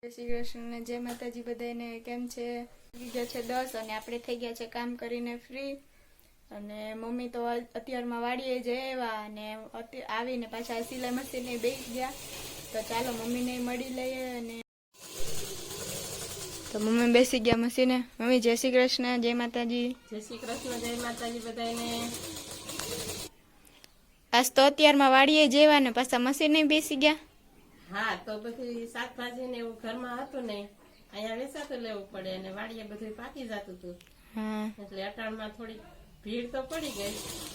જય શ્રી કૃષ્ણ ને જય માતાજી બધાને કેમ છે? થઈ ગયા છે 10 અને આપણે થઈ ગયા છે કામ કરીને ફ્રી અને મમ્મી તો અત્યારમાં વાડીએ જઈ આવ્યા અને આવીને પાછા સિલાઈ મશીને બેસી ગયા તો ચાલો મમ્મીને મળી લઈએ અને તો મમ્મી બેસી ગયા મશીને। મમ્મી જય શ્રી કૃષ્ણ જય માતાજી। જય શ્રી કૃષ્ણ જય માતાજી બધાને। આજ તો અત્યારમાં વાડીએ જઈવા ને પાછા મશીને બેસી ગયા। હા તો બધી શાકભાજી ને એવું ઘરમાં હતું ને અહીંયા વેચાતું લેવું પડે અને વાડીએ બધું પાકી જતું હતું એટલે અટાણમાં થોડી ભીડ તો પડી ગઈ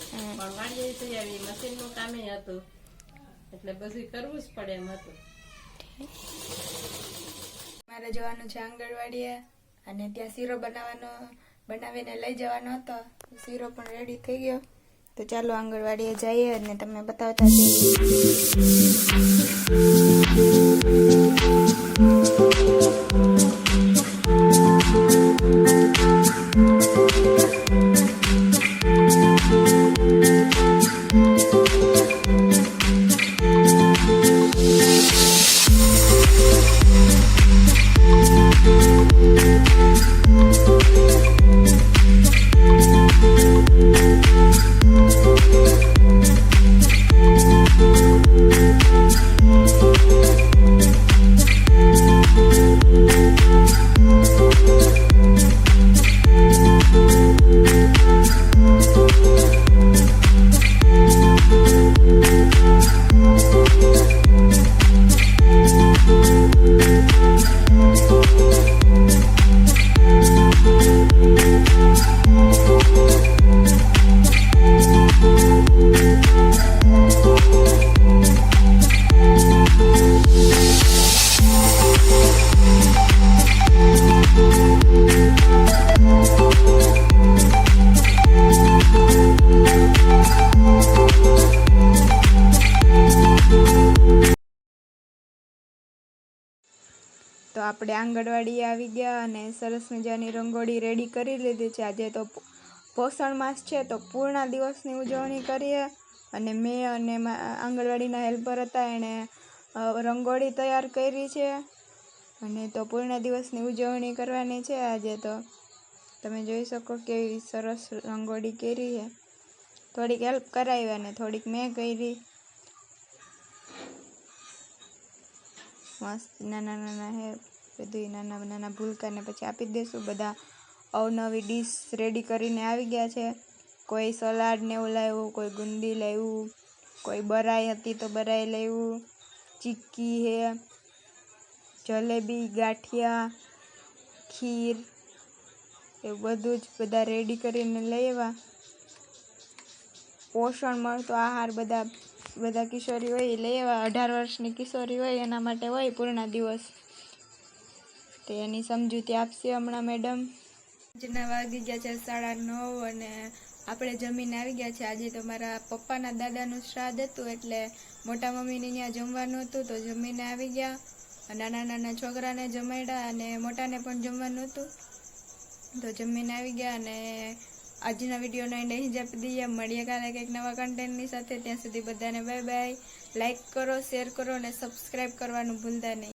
પણ વાડીએ જઈ આવી મશીન નું કામે હતું એટલે બધું કરવું જ પડે એમ હતું। મારે જવાનું છે આંગણવાડીએ અને ત્યાં શીરો બનાવીને લઈ જવાનો હતો। શીરો પણ રેડી થઈ ગયો તો ચાલો આંગણવાડીએ જઈએ અને તમને બતાવતા જઈએ। તો આપણે આંગણવાડીએ આવી ગયા અને સરસ મજાની રંગોળી રેડી કરી લીધી છે। આજે તો પોષણ માસ છે તો પૂર્ણ દિવસની ઉજવણી કરીએ અને મેં અને આંગણવાડીના હેલ્પર હતા એણે રંગોળી તૈયાર કરી છે અને તો પૂર્ણ દિવસની ઉજવણી કરવાની છે આજે। તો તમે જોઈ શકો કેવી સરસ રંગોળી કરી છે। થોડીક હેલ્પ કરાવી અને થોડીક મેં કરી। મસ્ત નાના નાના હે બધું નાના નાના ભૂલકાને પછી આપી દેશું। બધા અવનવી ડીશ રેડી કરીને આવી ગયા છે। કોઈ સલાડ ને એવું લાવ્યું, કોઈ ગુંદી લાવ્યું, કોઈ બરાઈ હતી તો બરાઈ લાવ્યું, ચીક્કી હે, જલેબી, ગાંઠિયા, ખીર એવું બધું જ બધા રેડી કરીને લઈ આવ્યા। પોષણ મળતો આહાર બધા કિશોરી હોય લઈ આવ્યા। 18 વર્ષની કિશોરી હોય એના માટે હોય પૂર્ણ દિવસ તો એની સમજૂતી આપશે હમણાં મેડમ। આજના વાગી ગયા છે 9:30 અને આપણે જમીને આવી ગયા છે। આજે તો મારા પપ્પાના દાદાનું શ્રાદ્ધ હતું એટલે મોટા મમ્મીને ત્યાં જમવાનું હતું તો જમીને આવી ગયા। નાના નાના છોકરાને જમાડ્યા અને મોટાને પણ જમવાનું હતું તો જમીને આવી ગયા અને આજના વિડીયોનો એન્ડ અહીં જ આપી દઈએ। મળીએ કાલે કંઈક નવા કન્ટેન્ટની સાથે। ત્યાં સુધી બધાને બાય બાય। લાઇક કરો, શેર કરો અને સબસ્ક્રાઈબ કરવાનું ભૂલતા નહીં।